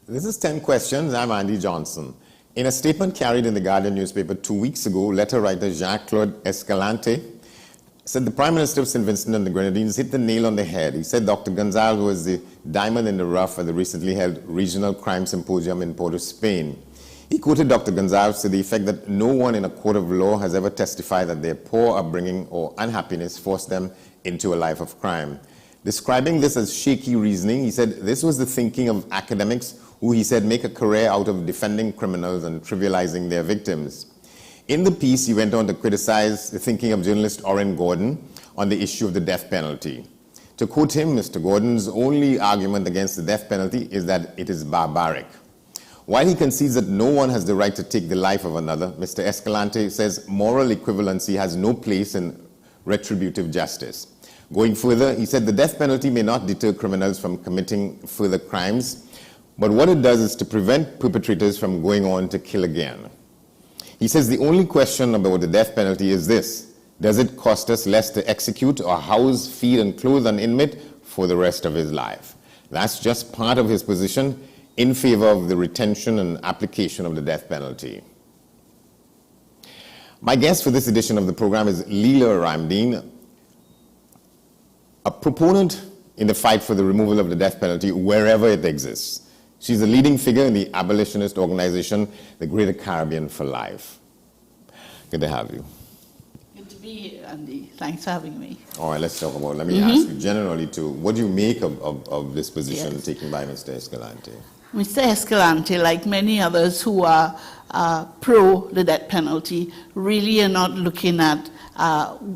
This is 10 Questions. I'm Andy Johnson. In a statement carried in the Guardian newspaper 2 weeks ago, letter writer Jacques-Claude Escalante said the Prime Minister of St. Vincent and the Grenadines hit the nail on the head. He said Dr. Gonzalez was the diamond in the rough at the recently held Regional Crime Symposium in Port of Spain. He quoted Dr. Gonzalez to the effect that no one in a court of law has ever testified that their poor upbringing or unhappiness forced them into a life of crime. Describing this as shaky reasoning, he said this was the thinking of academics who, he said, make a career out of defending criminals and trivializing their victims. In the piece, he went on to criticize the thinking of journalist Orrin Gordon on the issue of the death penalty. To quote him, Mr. Gordon's only argument against the death penalty is that it is barbaric. While he concedes that no one has the right to take the life of another, Mr. Escalante says moral equivalency has no place in retributive justice. Going further, he said the death penalty may not deter criminals from committing further crimes, but what it does is to prevent perpetrators from going on to kill again. He says the only question about the death penalty is this: does it cost us less to execute or house, feed, and clothe an inmate for the rest of his life? That's just part of his position in favor of the retention and application of the death penalty. My guest for this edition of the program is Leela Ramdeen, a proponent in the fight for the removal of the death penalty wherever it exists. She's a leading figure in the abolitionist organization, the Greater Caribbean for Life. Good to have you. Good to be here, Andy. Thanks for having me. All right, let's talk about, let me ask you generally too, what do you make of this position taken by Mr. Escalante? Mr. Escalante, like many others who are pro the death penalty, really are not looking at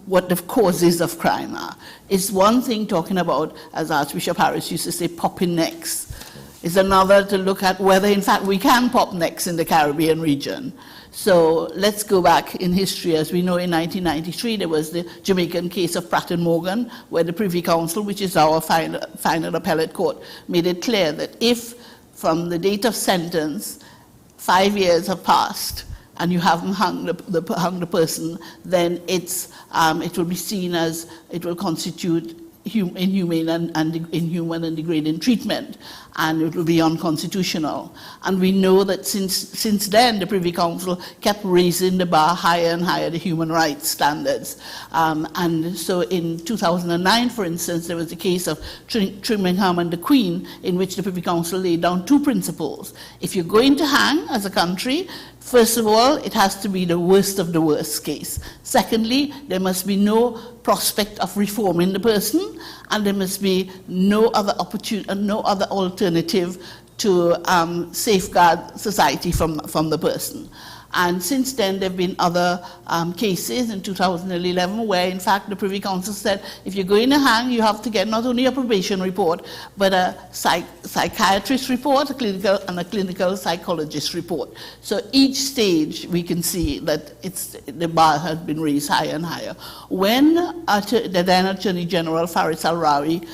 what the causes of crime are. It's one thing talking about, as Archbishop Harris used to say, popping necks. It's another to look at whether, in fact, we can pop necks in the Caribbean region. So let's go back in history. As we know, in 1993, there was the Jamaican case of Pratt & Morgan, where the Privy Council, which is our final appellate court, made it clear that if, from the date of sentence, 5 years have passed, and you haven't hung the person, then it will be seen as, it will constitute inhumane and degrading treatment, and it will be unconstitutional. And we know that since then, the Privy Council kept raising the bar higher and higher, the human rights standards. And so in 2009, for instance, there was a case of Trimmingham and the Queen, in which the Privy Council laid down two principles. If you're going to hang as a country, first of all, it has to be the worst of the worst case. Secondly, there must be no prospect of reforming the person, and there must be no other opportunity, no other alternative to safeguard society from the person. And since then, there have been other cases in 2011 where, in fact, the Privy Council said, if you're going to hang, you have to get not only a probation report, but a psychiatrist report, a clinical psychologist report. So each stage, we can see that the bar has been raised higher and higher. When the then Attorney General Faris Al-Rawi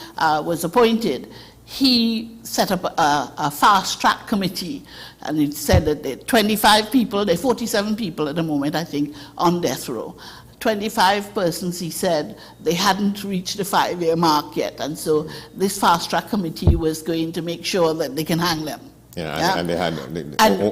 was appointed, he set up a fast-track committee, and it said that there are 25 people, there are 47 people at the moment, I think, on death row. 25 persons, he said, they hadn't reached the 5-year mark yet, and so this fast-track committee was going to make sure that they can hang them. And they had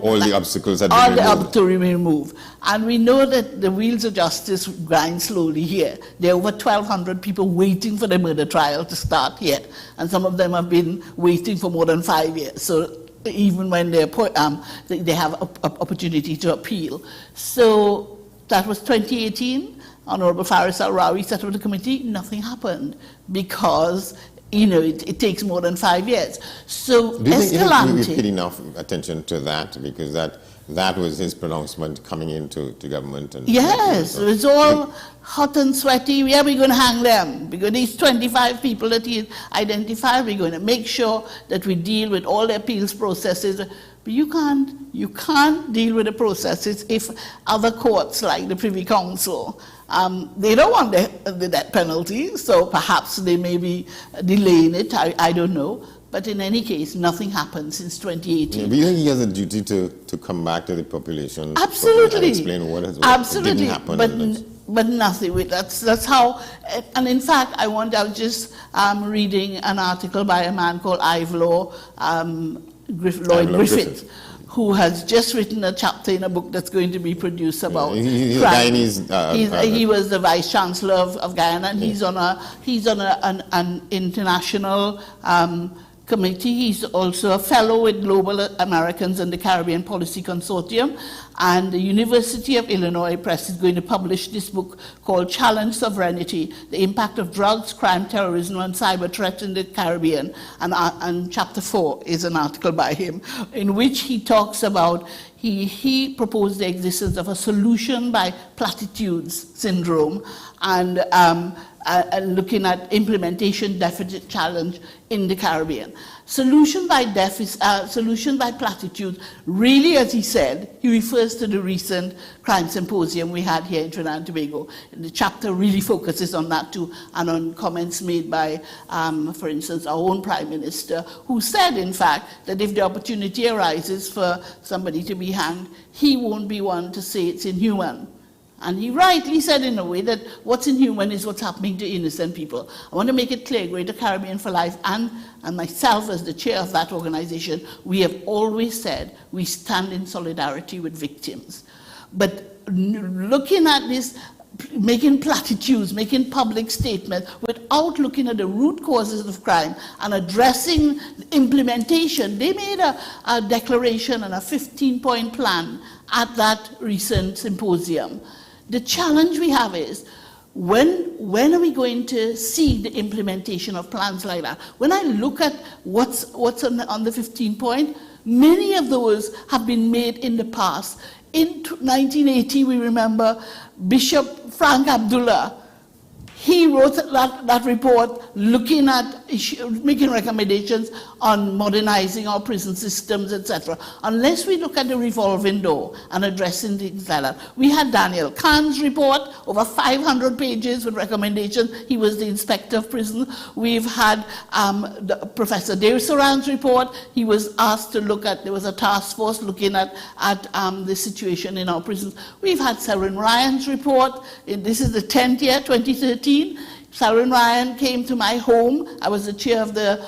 all the obstacles had been removed. All the obstacles removed. And we know that the wheels of justice grind slowly here. There are over 1,200 people waiting for the murder trial to start yet, and some of them have been waiting for more than 5 years. So even when they have an opportunity to appeal. So that was 2018. Honorable Faris Al-Rawi set up the committee. Nothing happened because it takes more than 5 years. So do you think we paid enough attention to that, because that was his pronouncement coming into government? Yes, it was all hot and sweaty. Yeah, we're going to hang them because these 25 people that he identified, we're going to make sure that we deal with all the appeals processes. But you can't deal with the processes if other courts, like the Privy Council, they don't want the death penalty, so perhaps they may be delaying it, I don't know. But in any case, nothing happened since 2018. Do you think he has a duty to come back to the population? Absolutely. And explain what didn't happen? But nothing. That's how, and in fact, I was just reading an article by a man called Ivelaw Lloyd Griffith, who has just written a chapter in a book that's going to be produced about he's crime. He was the vice chancellor of Guyana, and he's on an international committee. He's also a fellow with Global Americans and the Caribbean Policy Consortium, and the University of Illinois Press is going to publish this book called Challenge Sovereignty: The Impact of Drugs, Crime, Terrorism, and Cyber Threats in the Caribbean. And chapter 4 is an article by him in which he talks about, he proposed the existence of a solution by platitudes syndrome, and looking at implementation deficit challenge in the Caribbean. Solution by platitudes, really, as he said, he refers to the recent crime symposium we had here in Trinidad and Tobago. The chapter really focuses on that too, and on comments made by, for instance, our own Prime Minister, who said, in fact, that if the opportunity arises for somebody to be hanged, he won't be one to say it's inhuman. And he rightly said, in a way, that what's inhuman is what's happening to innocent people. I want to make it clear, Greater Caribbean for Life, and myself as the chair of that organization, we have always said we stand in solidarity with victims. But looking at this, making platitudes, making public statements, without looking at the root causes of crime and addressing implementation, they made a declaration and a 15-point plan at that recent symposium. The challenge we have is, when are we going to see the implementation of plans like that? When I look at what's on the 15-point, many of those have been made in the past. In 1980, we remember Bishop Frank Abdullah. He wrote that report looking at making recommendations on modernizing our prison systems, etc. Unless we look at the revolving door and addressing things like that. We had Daniel Kahn's report, over 500 pages with recommendations. He was the inspector of prison. We've had Professor Deosaran's report. He was asked to look at, there was a task force looking at the situation in our prisons. We've had Seren Ryan's report. This is the 10th year, 2013. Seren Ryan came to my home. I was the chair of the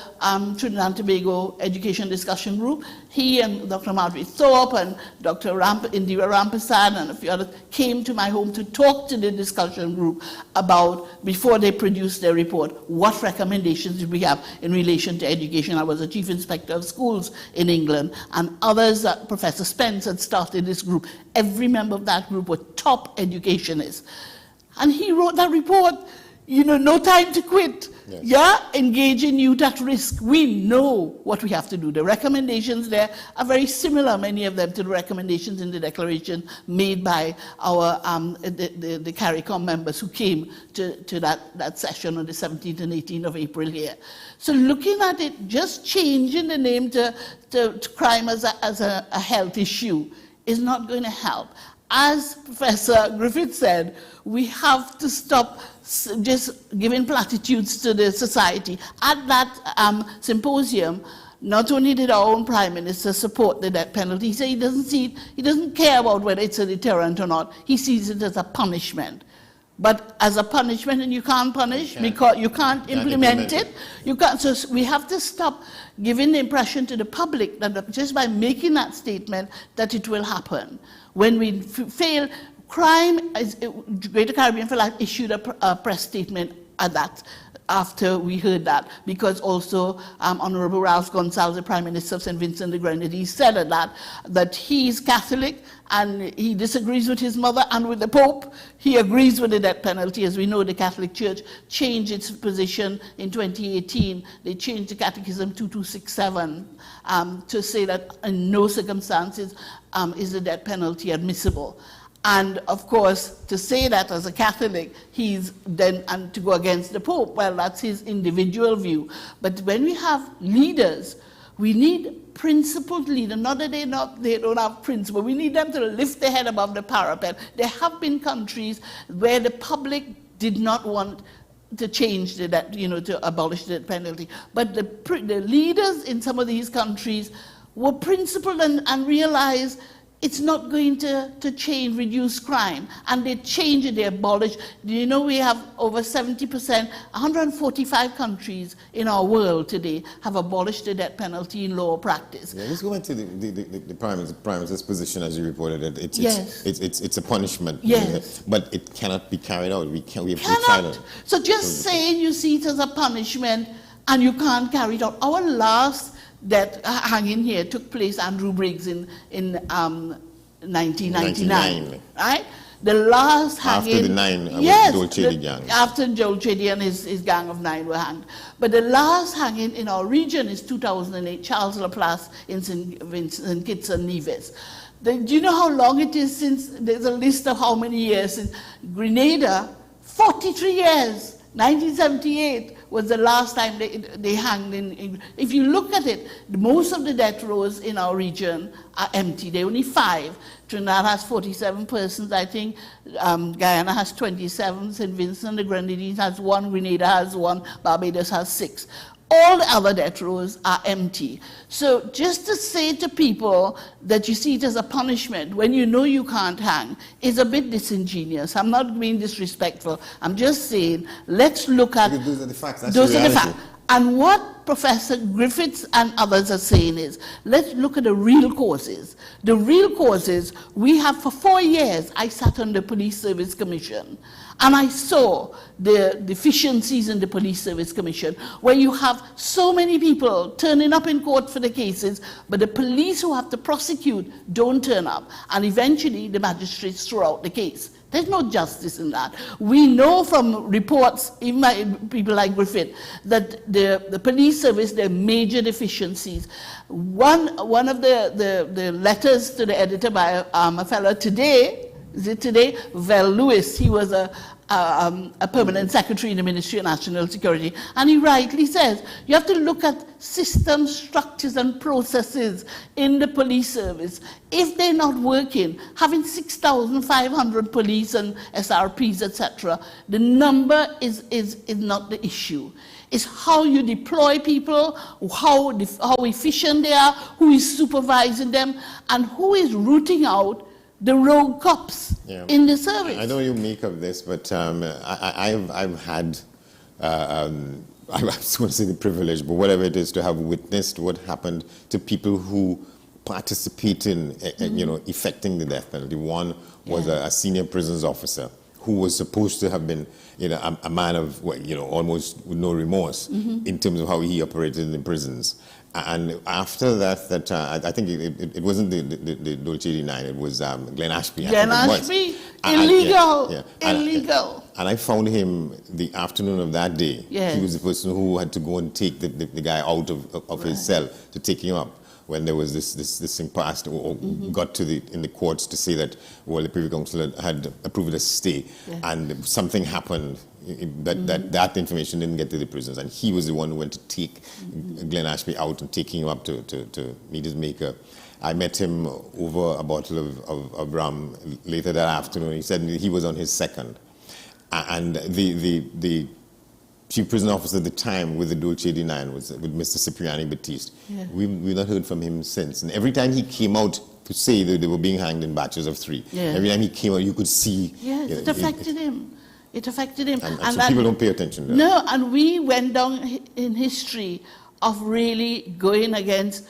Trinidad and Tobago Education Discussion Group. He and Dr. Marjorie Thorpe and Dr. Indira Rampasad and a few others came to my home to talk to the discussion group about, before they produced their report, what recommendations did we have in relation to education. I was the chief inspector of schools in England, and others, Professor Spence had started this group. Every member of that group were top educationists. And he wrote that report, no time to quit. Yes. Engaging youth at risk. We know what we have to do. The recommendations there are very similar, many of them, to the recommendations in the declaration made by our the CARICOM members who came to that session on the 17th and 18th of April here. So looking at it, just changing the name to crime as a health issue is not going to help. As Professor Griffith said, we have to stop just giving platitudes to the society. At that symposium, not only did our own Prime Minister support the death penalty, he said he doesn't care about whether it's a deterrent or not. He sees it as a punishment. But as a punishment, and you can't punish because you can't implement it. You can't. So we have to stop giving the impression to the public that just by making that statement that it will happen. When we fail, Greater Caribbean for Life issued a press statement at that, after we heard that, because also Honorable Ralph Gonsalves, the Prime Minister of St. Vincent and the Grenadines, said at that he's Catholic and he disagrees with his mother and with the Pope. He agrees with the death penalty. As we know, the Catholic Church changed its position in 2018. They changed the Catechism 2267 to say that in no circumstances is the death penalty admissible. And of course, to say that as a Catholic, and to go against the Pope, well, that's his individual view. But when we have leaders, we need principled leaders, not that they don't have principle. We need them to lift their head above the parapet. There have been countries where the public did not want to change to abolish the death penalty. But the leaders in some of these countries were principled and realized it's not going to change, reduce crime. And they change it, they abolish. Do you know we have over 70%, 145 countries in our world today have abolished the death penalty in law practice. Yeah, let's go back to the Prime Minister's position as you reported it. Yes. It's a punishment. Yes. But it cannot be carried out. We tried Cannot. to. So just saying you see it as a punishment and you can't carry it out. Our last death hanging here took place, Andrew Briggs, in 1999, right? The last hanging... After the 9, yes, Joel Chady gang. After Joel Chady and his gang of 9 were hanged. But the last hanging in our region is 2008, Charles Laplace in St. Vincent Kitts and Nevis. Do you know how long it is since, there's a list of how many years since Grenada, 43 years, 1978 was the last time they hanged in. If you look at it, most of the death rows in our region are empty. There are only 5. Trinidad has 47 persons, I think. Guyana has 27. St. Vincent and the Grenadines has 1. Grenada has 1. Barbados has 6. All the other death rows are empty. So just to say to people that you see it as a punishment when you know you can't hang is a bit disingenuous. I'm not being disrespectful. I'm just saying, let's look at... Because those are the facts. That's those the are the reality. facts. And what Professor Griffiths and others are saying is, let's look at the real causes. The real causes, we have for 4 years, I sat on the Police Service Commission, and I saw the deficiencies in the Police Service Commission, where you have so many people turning up in court for the cases, but the police who have to prosecute don't turn up, and eventually the magistrates throw out the case. There's no justice in that. We know from reports, even by people like Griffith, that the police service, there are major deficiencies. One of the letters to the editor by a fellow today, is it today? Vel Lewis, he was a permanent secretary in the Ministry of National Security, and he rightly says, you have to look at systems, structures and processes in the police service. If they're not working, having 6,500 police and SRPs, etc., the number is not the issue. It's how you deploy people, how efficient they are, who is supervising them, and who is rooting out the rogue cops in the service. I know you make of this, but I've had, I was going to say the privilege, but whatever it is, to have witnessed what happened to people who participate in, effecting the death penalty. One was a senior prisons officer who was supposed to have been, a man of, almost with no remorse in terms of how he operated in the prisons. And after that, I think it wasn't the Joel Chady 9, it was Glen Ashby. Glen Ashby, illegal, illegal. And I found him the afternoon of that day. Yes. He was the person who had to go and take the guy out of his cell to take him up when there was this thing passed or got in the courts to say that, well, the Privy Council had approved a stay, and something happened. That information didn't get to the prisons, and he was the one who went to take Glen Ashby out and taking him up to meet his maker. I met him over a bottle of rum later that afternoon. He said he was on his second. And the chief prison officer at the time with the Joel Chady 9 was with Mr. Cipriani Batiste. Yeah. We've not heard from him since. And every time he came out to say that they were being hanged in batches of 3, every time he came out, you could see... Yes, it affected him. It affected him. And so people don't pay attention to that. No, and we went down in history of really going against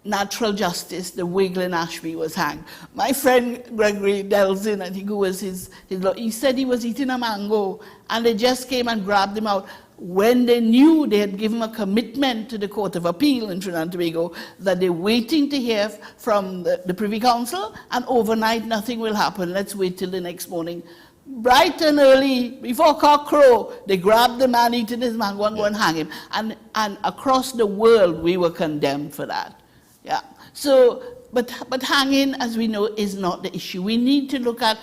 natural justice the way Glen Ashby was hanged. My friend Gregory Delzin, I think who was his he said he was eating a mango and they just came and grabbed him out when they knew they had given a commitment to the Court of Appeal in Trinidad and Tobago that they're waiting to hear from the Privy Council, and overnight nothing will happen. Let's wait till the next morning. Bright and early, before cock crow, they grabbed the man eating his mango and go and hang him. And across the world, we were condemned for that. Yeah. So, but hanging, as we know, is not the issue. We need to look at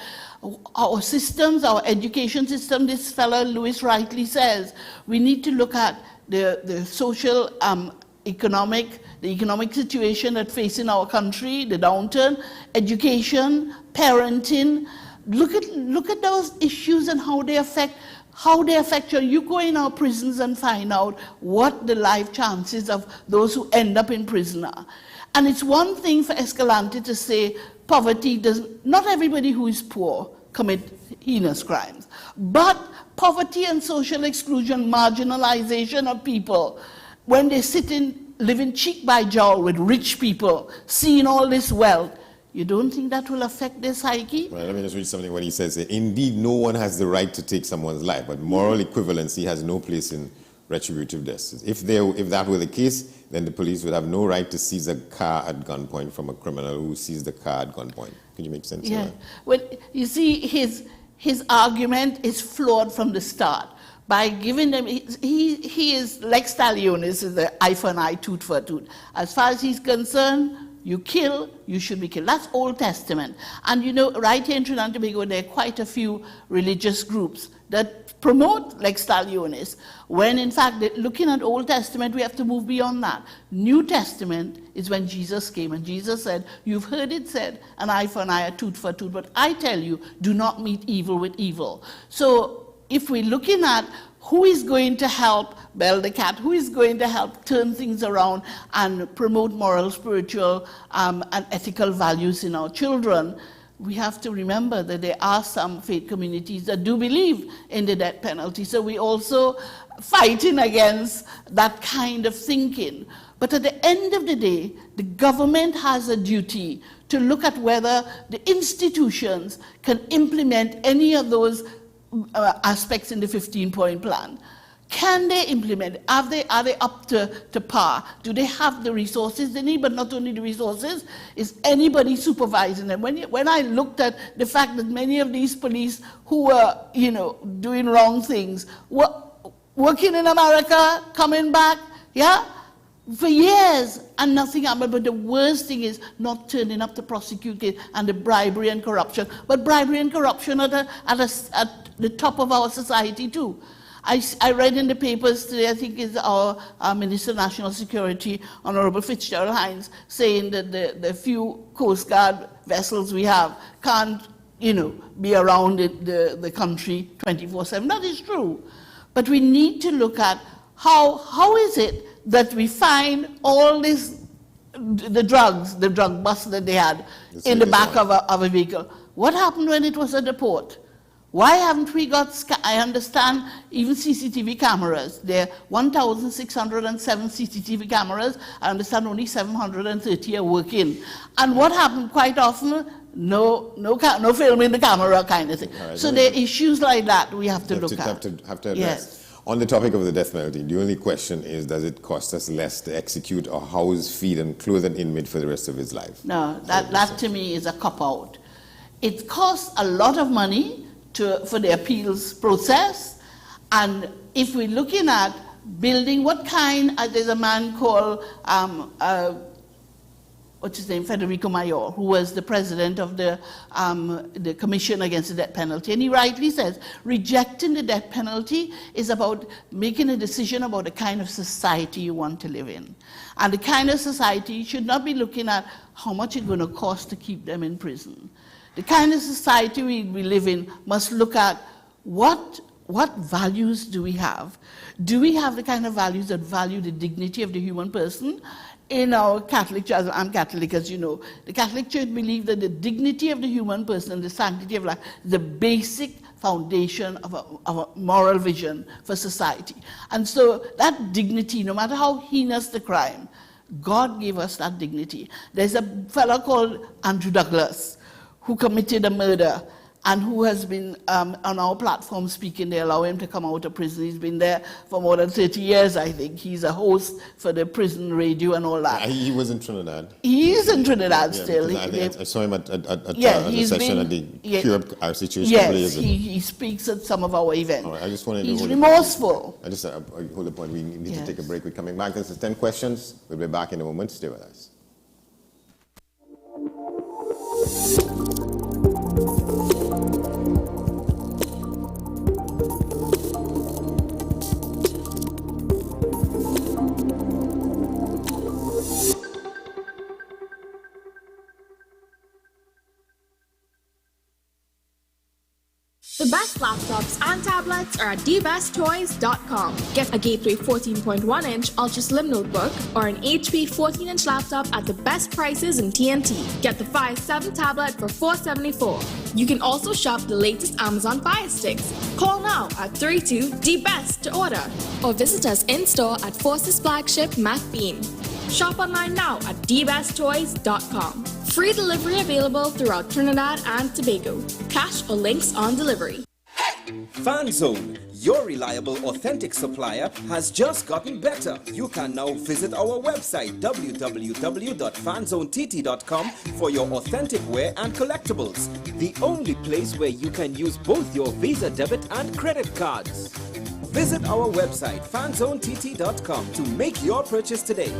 our systems, our education system. This fellow, Lewis, rightly says, we need to look at the social, economic situation that facing our country, the downturn, education, parenting. Look at those issues and how they affect you. You go in our prisons and find out what the life chances of those who end up in prison are. And it's one thing for Escalante to say, poverty does not everybody who is poor commit heinous crimes, but poverty and social exclusion, marginalization of people, when they sit in, living cheek by jowl with rich people, seeing all this wealth, you don't think that will affect their psyche? Well, let me just read something what he says. Indeed, no one has the right to take someone's life, but moral equivalency has no place in retributive justice. If that were the case, then the police would have no right to seize a car at gunpoint from a criminal who seized the car at gunpoint. Can you make sense of that? Well, you see, his argument is flawed from the start. By giving them, he is Lex Talionis, is the eye for an eye, tooth for a tooth. As far as he's concerned, you kill, you should be killed. That's Old Testament. And you know, right here in Trinidad and Tobago, there are quite a few religious groups that promote Lex Talionis, when in fact, looking at Old Testament, we have to move beyond that. New Testament is when Jesus came, and Jesus said, you've heard it said, an eye for an eye, a tooth for a tooth, but I tell you, do not meet evil with evil. So if we're looking at who is going to help bell the cat, who is going to help turn things around and promote moral, spiritual, and ethical values in our children, we have to remember that there are some faith communities that do believe in the death penalty. So we're also fighting against that kind of thinking. But at the end of the day, the government has a duty to look at whether the institutions can implement any of those aspects in the 15-point plan. Can they implement it? Are they up to par? Do they have the resources they need? But not only the resources, is anybody supervising them? When I looked at the fact that many of these police who were, doing wrong things, were working in America, coming back, for years, and nothing happened. But the worst thing is not turning up to prosecute it, and the bribery and corruption. But bribery and corruption at the top of our society too. I read in the papers today, I think it's our Minister of National Security, Honorable Fitzgerald Hines, saying that the few Coast Guard vessels we have can't, be around the country 24/7. That is true. But we need to look at how is it that we find all this, the drug bust that they had in the back of a vehicle. What happened when it was at the port? Why haven't we got, I understand, even CCTV cameras? There are 1,607 CCTV cameras. I understand only 730 are working. And what happened quite often? No film in the camera kind of thing. Right, so there are issues like that we have to look at. Have to address. Yes. On the topic of the death penalty, the only question is, does it cost us less to execute or house, feed, and clothe an inmate for the rest of his life? No, that to me is a cop-out. It costs a lot of money for the appeals process, and if we're looking at building, there's a man called, what's his name, Federico Mayor, who was the president of the Commission Against the Death Penalty, and he rightly says, rejecting the death penalty is about making a decision about the kind of society you want to live in. And the kind of society should not be looking at how much it's going to cost to keep them in prison. The kind of society we live in must look at what values do we have? Do we have the kind of values that value the dignity of the human person? In our Catholic Church, I'm Catholic as you know, the Catholic Church believes that the dignity of the human person, the sanctity of life, is the basic foundation of a moral vision for society. And so that dignity, no matter how heinous the crime, God gave us that dignity. There's a fellow called Andrew Douglas, who committed a murder and who has been on our platform speaking. They allow him to come out of prison. He's been there for more than 30 years, I think. He's a host for the prison radio and all that. He was in Trinidad. He is in Trinidad still. I saw him at a session at the Cure Our Situation. Yes, he speaks at some of our events. Right, I just wanted He's remorseful. I just hold the point. We need to take a break. We're coming back. This is 10 questions. We'll be back in a moment. Stay with us. The back best laptops and tablets are at dbesttoys.com. Get a Gateway 14.1-inch Ultra Slim notebook or an HP 14-inch laptop at the best prices in TNT. Get the Fire 7 tablet for $474. You can also shop the latest Amazon Fire Sticks. Call now at 32-DBEST to order or visit us in-store at Forces Flagship Mac Bean. Shop online now at dbesttoys.com. Free delivery available throughout Trinidad and Tobago. Cash or links on delivery. FanZone, your reliable, authentic supplier, has just gotten better. You can now visit our website www.fanzonett.com for your authentic wear and collectibles. The only place where you can use both your Visa debit and credit cards. Visit our website fanzonett.com to make your purchase today.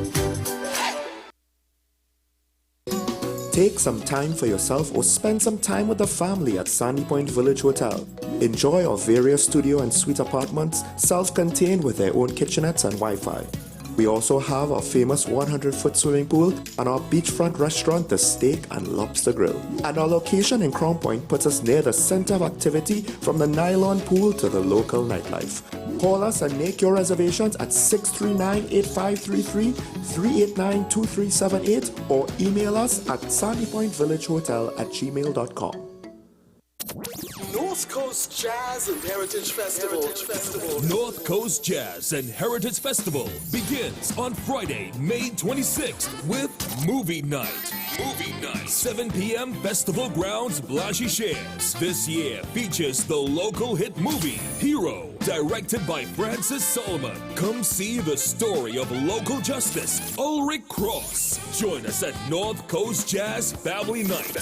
Take some time for yourself or spend some time with the family at Sandy Point Village Hotel. Enjoy our various studio and suite apartments, self-contained with their own kitchenettes and Wi-Fi. We also have our famous 100-foot swimming pool and our beachfront restaurant, the Steak and Lobster Grill. And our location in Crown Point puts us near the center of activity from the nylon pool to the local nightlife. Call us and make your reservations at 639-8533, 389-2378 or email us at sandypointvillagehotel@gmail.com. North Coast Jazz and Heritage Festival. North Coast Jazz and Heritage Festival begins on Friday, May 26th with Movie Night. 7 p.m. Festival Grounds, Blashy Shares. This year features the local hit movie, Hero, directed by Francis Solomon. Come see the story of local justice, Ulrich Cross. Join us at North Coast Jazz Family Night.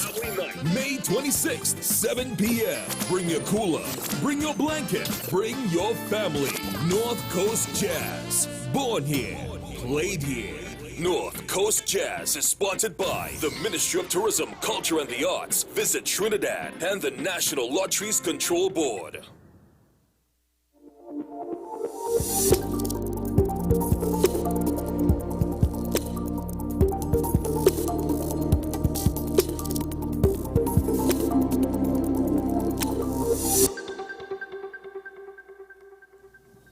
May 26th, 7 p.m. Bring your cooler, bring your blanket, bring your family. North Coast Jazz. Born here, played here. North Coast Jazz is sponsored by the Ministry of Tourism, Culture and the Arts, Visit Trinidad, and the National Lotteries Control Board.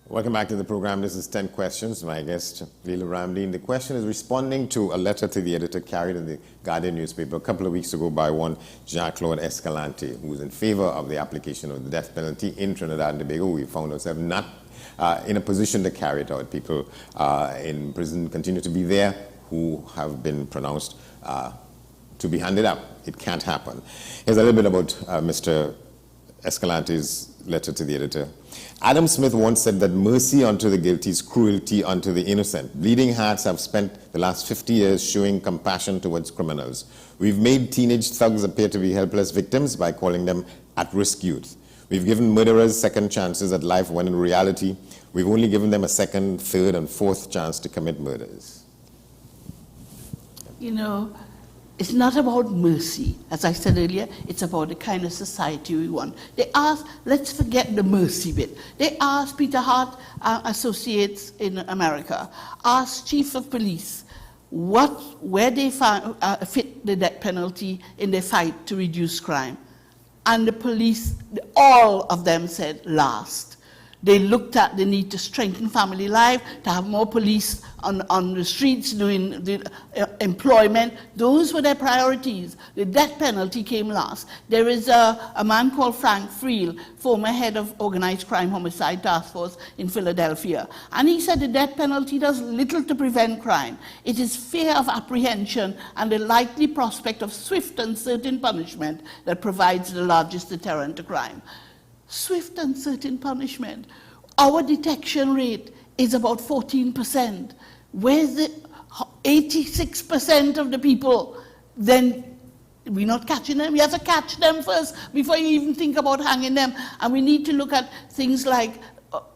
Welcome back to the program. This is 10 Questions. My guest, Leela Ramdeen. The question is responding to a letter to the editor carried in the Guardian newspaper a couple of weeks ago by one Jacques-Claude Escalante, who is in favor of the application of the death penalty in Trinidad and Tobago. We found ourselves not in a position to carry it out. People in prison continue to be there who have been pronounced to be handed up. It can't happen. Here's a little bit about Mr. Escalante's letter to the editor. Adam Smith once said that mercy unto the guilty is cruelty unto the innocent. Bleeding Hearts have spent the last 50 years showing compassion towards criminals. We've made teenage thugs appear to be helpless victims by calling them at-risk youth. We've given murderers second chances at life when in reality, we've only given them a second, third, and fourth chance to commit murders. You know, it's not about mercy. As I said earlier, it's about the kind of society we want. They asked, let's forget the mercy bit. They asked Peter Hart Associates in America, asked Chief of Police, where they fit the death penalty in their fight to reduce crime. And the police, all of them said last. They looked at the need to strengthen family life, to have more police on the streets doing the employment. Those were their priorities. The death penalty came last. There is a man called Frank Friel, former head of Organized Crime Homicide Task Force in Philadelphia. And he said the death penalty does little to prevent crime. It is fear of apprehension and the likely prospect of swift and certain punishment that provides the largest deterrent to crime. Swift and certain punishment. Our detection rate is about 14%. Where's the 86% of the people? Then we're not catching them. We have to catch them first before you even think about hanging them. And we need to look at things like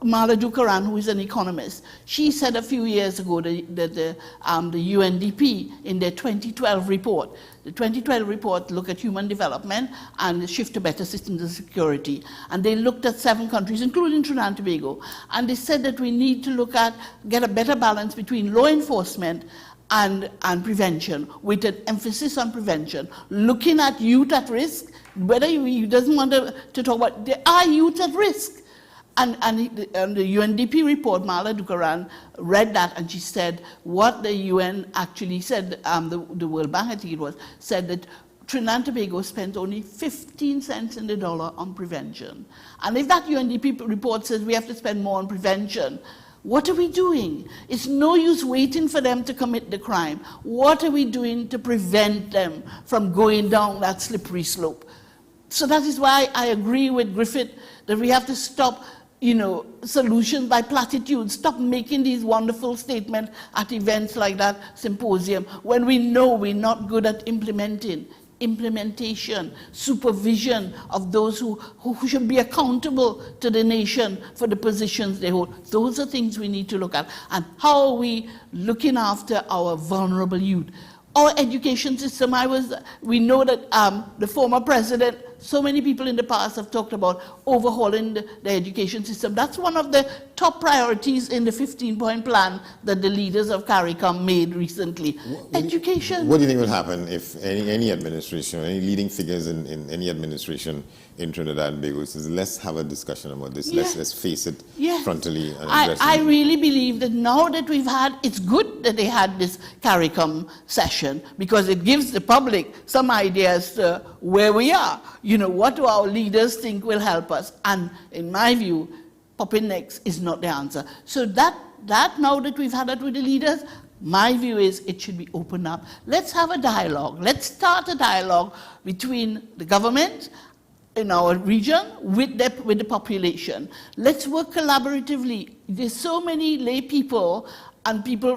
Mala Dukaran, who is an economist. She said a few years ago that the UNDP, in their 2012 report, the 2012 report looked at human development and the shift to better systems of security. And they looked at 7 countries, including Trinidad and Tobago. And they said that we need to get a better balance between law enforcement and prevention, with an emphasis on prevention, looking at youth at risk. Whether you doesn't want to talk about, there are youth at risk. And the UNDP report, Mala Dukaran read that, and she said what the UN actually said, the World Bank, I think it was, said that Trinidad and Tobago spent only 15 cents in the dollar on prevention. And if that UNDP report says we have to spend more on prevention, what are we doing? It's no use waiting for them to commit the crime. What are we doing to prevent them from going down that slippery slope? So that is why I agree with Griffith that we have to stop, solutions by platitudes, stop making these wonderful statements at events like that symposium when we know we're not good at implementation, supervision of those who should be accountable to the nation for the positions they hold. Those are things we need to look at. And how are we looking after our vulnerable youth? Our education system, we know that the former president, so many people in the past have talked about overhauling the education system. That's one of the top priorities in the 15-point plan that the leaders of CARICOM made recently. Education. What do you think will happen if any administration, any leading figures in any administration in Trinidad and Tobago says, let's have a discussion about this, let's face it frontally and aggressively? I really believe that now that it's good that they had this CARICOM session, because it gives the public some ideas to where we are. What do our leaders think will help us? And in my view, popping necks is not the answer. So that now that we've had that with the leaders, my view is it should be opened up. Let's have a dialogue. Let's start a dialogue between the government in our region with the population. Let's work collaboratively. There's so many lay people and people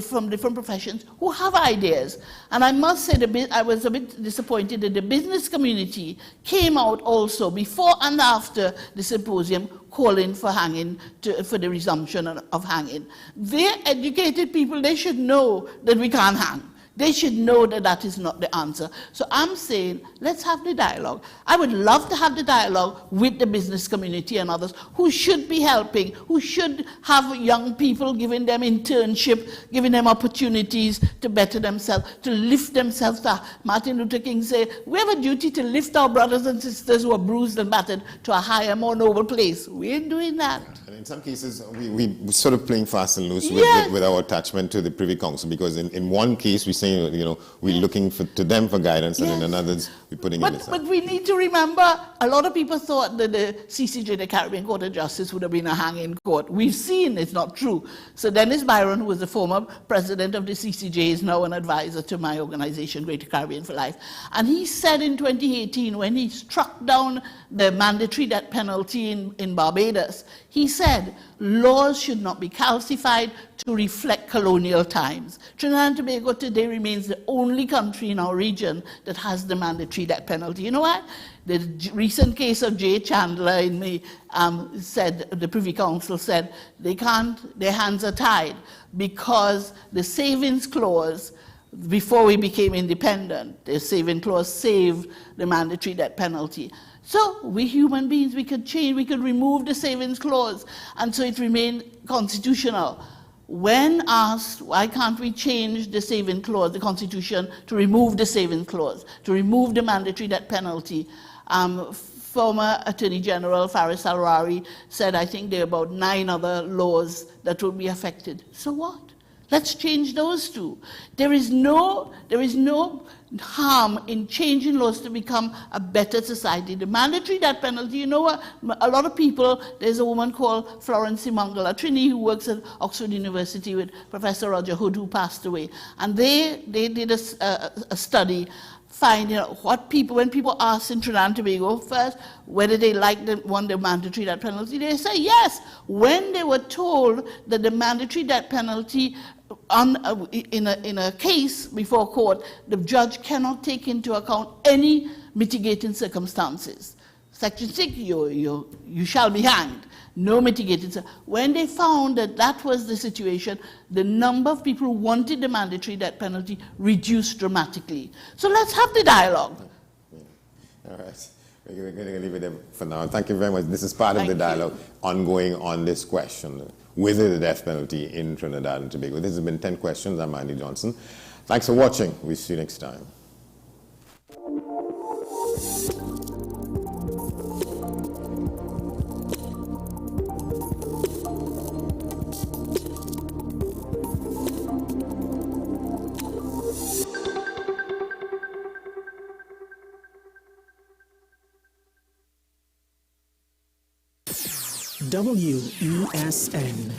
from different professions who have ideas. And I must say, I was a bit disappointed that the business community came out also before and after the symposium calling for for the resumption of hanging. They're educated people, they should know that we can't hang. They should know that that is not the answer. So I'm saying, let's have the dialogue. I would love to have the dialogue with the business community and others who should be helping, who should have young people, giving them internship, giving them opportunities to better themselves, to lift themselves up. Martin Luther King said, we have a duty to lift our brothers and sisters who are bruised and battered to a higher, more noble place. We ain't doing that. And in some cases, we're sort of playing fast and loose with our attachment to the Privy Council, because in one case we say, we're looking to them for guidance, and in another's we're putting in this. But we need to remember, a lot of people thought that the CCJ, the Caribbean Court of Justice, would have been a hanging court. We've seen it's not true. So Dennis Byron, who was the former president of the CCJ, is now an advisor to my organization, Greater Caribbean for Life. And he said in 2018, when he struck down the mandatory death penalty in Barbados, he said, laws should not be calcified to reflect colonial times. Trinidad and Tobago today remains the only country in our region that has the mandatory death penalty. You know what? The recent case of J. Chandler in me said, the Privy Council said, their hands are tied because the savings clause, before we became independent, the saving clause saved the mandatory death penalty. So we human beings, we could change, we could remove the savings clause, and so it remained constitutional. When asked, why can't we change the saving clause, the Constitution, to remove the saving clause, to remove the mandatory death penalty? Former Attorney General Faris Al-Rari said, I think there are about 9 other laws that would be affected. So what? Let's change those two. There is no harm in changing laws to become a better society. The mandatory death penalty, you know what? A lot of people, there's a woman called Florence Simangala Trini who works at Oxford University with Professor Roger Hood, who passed away. And they did a study finding out when people asked in Trinidad and Tobago first whether they want the mandatory death penalty, they say yes. When they were told that the mandatory death penalty in a case before court, the judge cannot take into account any mitigating circumstances. Section 6, you shall be hanged. No mitigating. When they found that was the situation, the number of people who wanted the mandatory death penalty reduced dramatically. So let's have the dialogue. All right. We're going to leave it there for now. Thank you very much. This is part of the dialogue ongoing on this question. with the death penalty in Trinidad and Tobago. This has been 10 Questions. I'm Andy Johnson. Thanks for watching. We'll see you next time. WESN